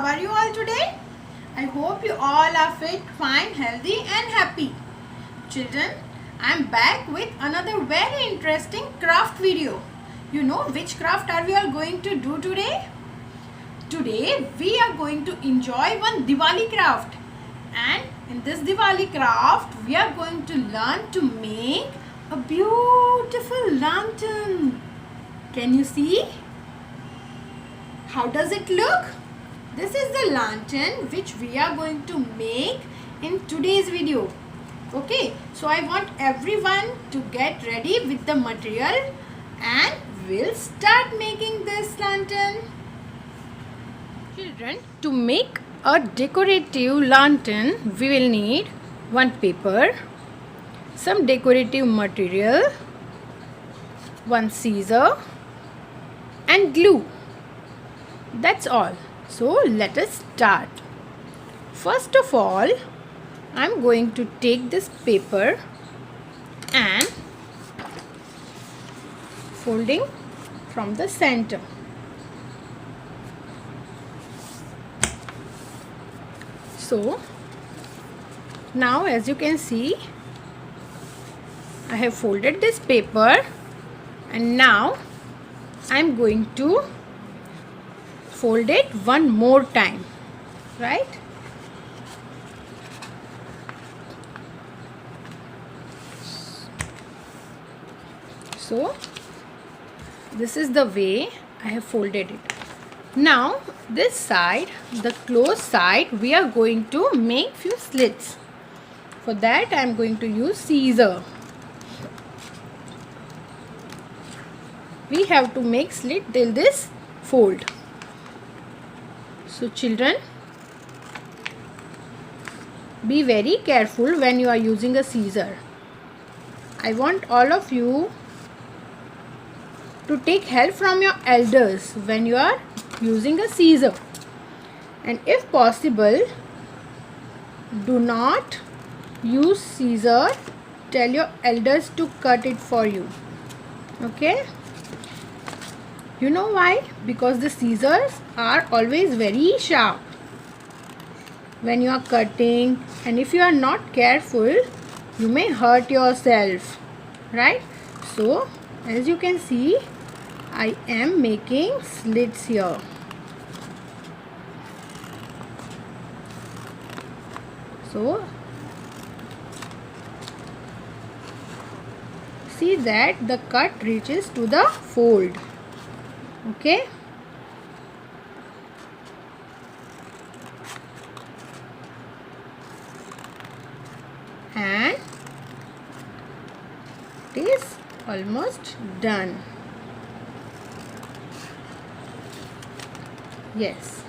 are you all today? I hope you all are fit, fine, healthy and happy. Children, I am back with another very interesting craft video. You know which craft are we all going to do today? Today we are going to enjoy one Diwali craft. And in this Diwali craft, we are going to learn to make a beautiful lantern. Can you see? How does it look? This is the lantern which we are going to make in today's video. Okay, so I want everyone to get ready with the material and we'll start making this lantern. Children, to make a decorative lantern, we will need one paper, some decorative material, one scissor and glue. That's all. So let us start. First of all, I'm going to take this paper and folding from the center. So now as you can see, I have folded this paper and now I'm going to fold it one more time, right? So this is the way I have folded it. Now this side, the closed side, we are going to make few slits. For that I am going to use scissor. We have to make slit till this fold. So children, be very careful when you are using a scissor. I want all of you to take help from your elders when you are using a scissor. And if possible, do not use scissor. Tell your elders to cut it for you. Okay? You know why? Because the scissors are always very sharp when you are cutting, and if you are not careful, you may hurt yourself, right? So as you can see, I am making slits here. So see that the cut reaches to the fold. Okay, and it is almost done. Yes,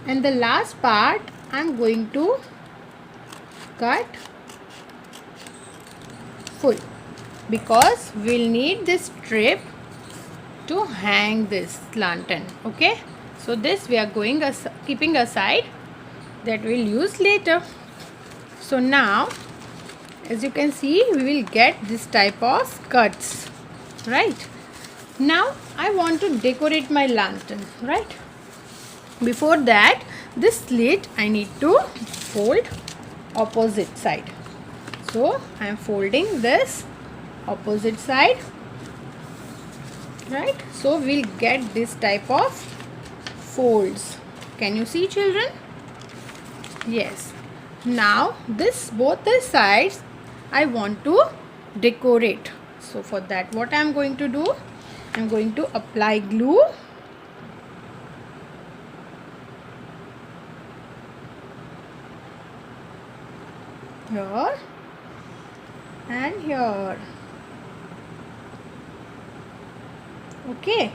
and the last part I am going to cut full because we'll need this strip to hang this lantern. Okay, so this we are going keeping aside, that we'll use later. So now as you can see, we will get this type of cuts, right? Now I want to decorate my lantern, right? Before that, this slit I need to fold opposite side. So I am folding this opposite side, right? So we'll get this type of folds. Can you see, children? Yes. Now this both the sides I want to decorate. So for that, what I am going to do, I am going to apply glue. Here and here. Okay,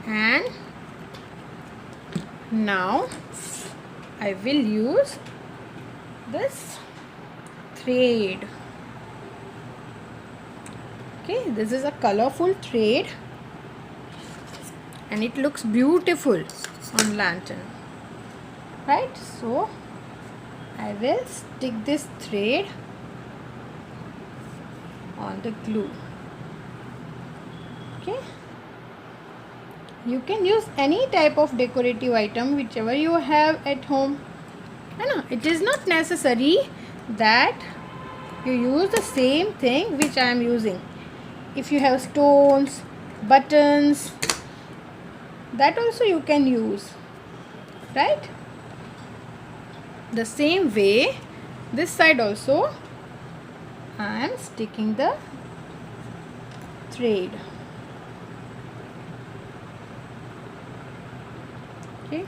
and now I will use this thread. Okay, this is a colorful thread and it looks beautiful on lantern, right? So I will stick this thread on the glue. Okay, you can use any type of decorative item whichever you have at home. It is not necessary that you use the same thing which I am using. If you have stones, buttons, that also you can use, right? The same way, this side also I am sticking the thread. Okay.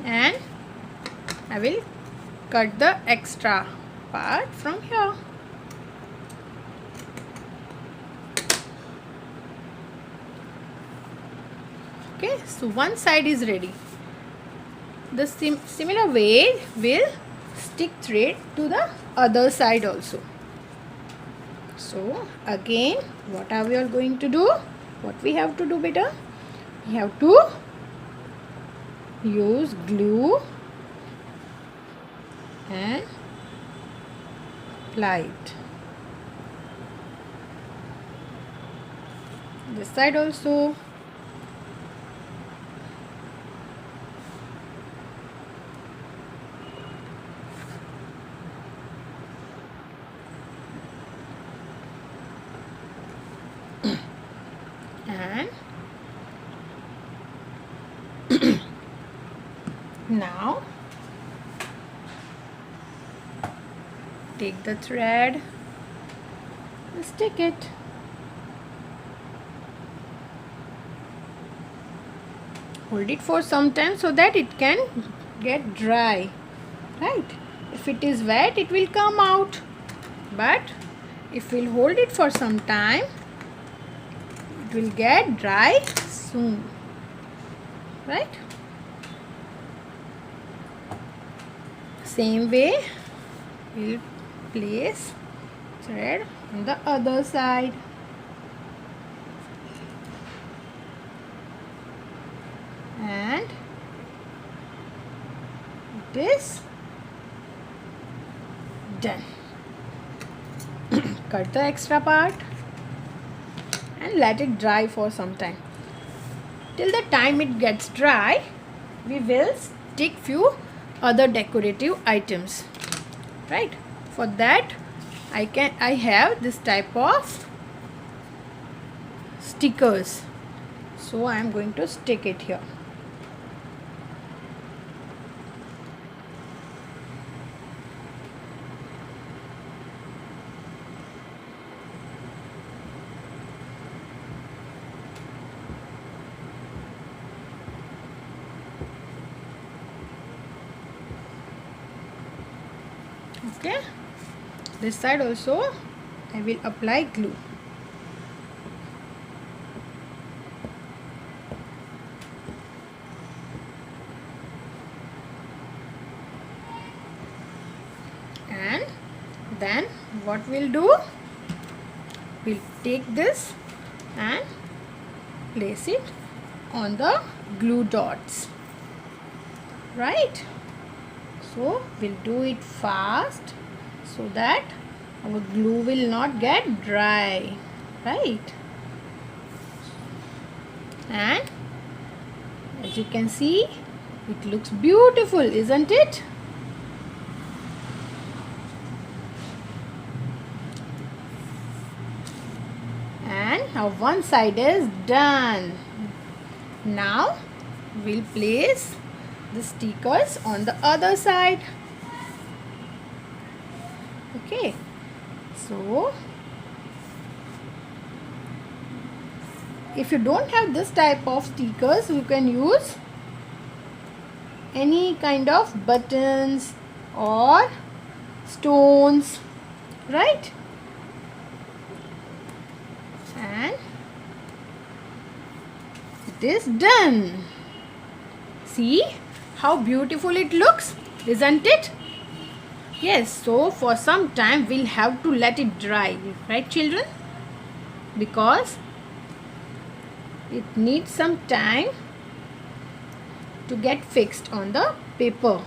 And I will cut the extra part from here. Okay, so one side is ready. The similar way we'll stick thread to the other side also. So again, what are we all going to do? What we have to do, beta? We have to use glue and apply it. This side also. And now take the thread and stick it. Hold it for some time so that it can get dry, right? If it is wet, it will come out, but if we'll hold it for some time, it will get dry soon, right? Same way, we'll place thread on the other side. And it is done. Cut the extra part and let it dry for some time. Till the time it gets dry, we will stick few other decorative items, right? For that I have this type of stickers, so I am going to stick it here. Okay, this side also I will apply glue. And then what we'll do, we'll take this and place it on the glue dots, right? So we'll do it fast so that our glue will not get dry, right? And as you can see, it looks beautiful, isn't it? And now one side is done. Now we'll place the stickers on the other side. Okay, so if you don't have this type of stickers, you can use any kind of buttons or stones, right? And it is done. See how beautiful it looks, isn't it? Yes, so for some time we'll have to let it dry, right children? Because it needs some time to get fixed on the paper.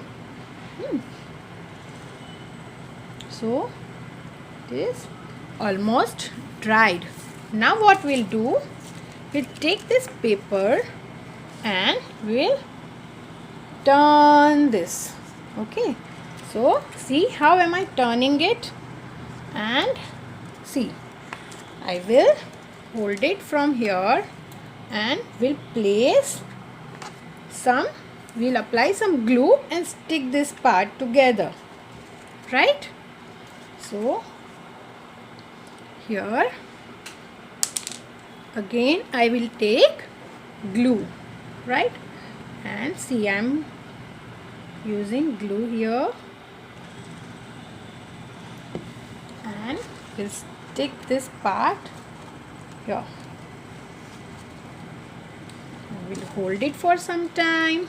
So it is almost dried. Now what we'll do, we'll take this paper and we'll turn this. Okay, so see how am I turning it, and see, I will hold it from here and we'll apply some glue and stick this part together, right? So here again I will take glue, right? And see, I'm using glue here and we'll stick this part here. We'll hold it for some time.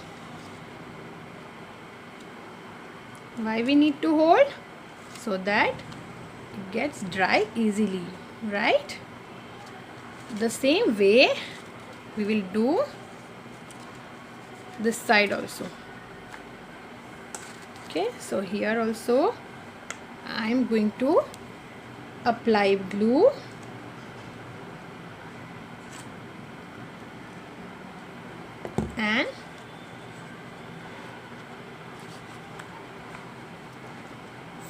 Why we need to hold? So that it gets dry easily, right? The same way we will do this side also. Okay, so here also I am going to apply glue and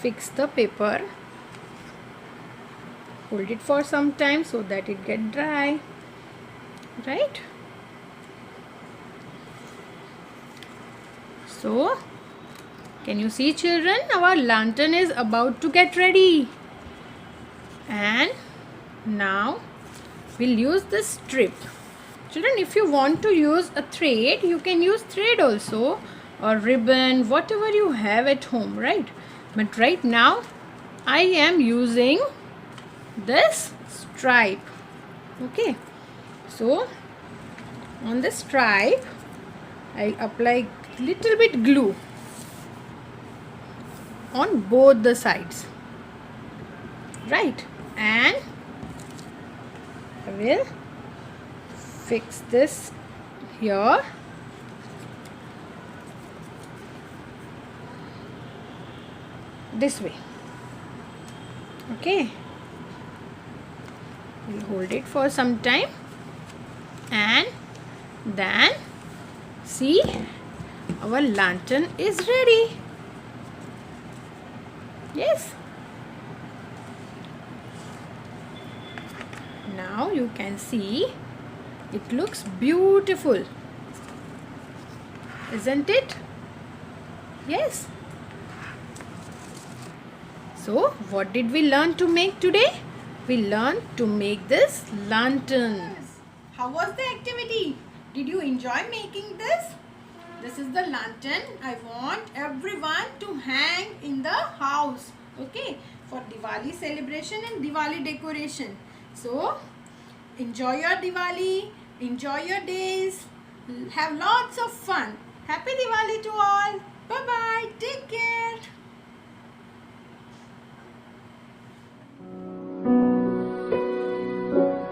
fix the paper. Hold it for some time so that it get dry, right? So can you see, children, our lantern is about to get ready. And now we'll use this strip. Children, if you want to use a thread, you can use thread also, or ribbon, whatever you have at home, right? But right now I am using this stripe. Okay, so on this stripe I apply little bit glue on both the sides, right? And I will fix this here. This way. Okay, we'll hold it for some time and then see, our lantern is ready. Yes, now you can see it looks beautiful, isn't it? Yes. So what did we learn to make today? We learned to make this lantern. How was the activity? Did you enjoy making this? This is the lantern I want everyone to hang in the house, okay, for Diwali celebration and Diwali decoration. So enjoy your Diwali, enjoy your days, have lots of fun. Happy Diwali to all. Bye bye. Take care.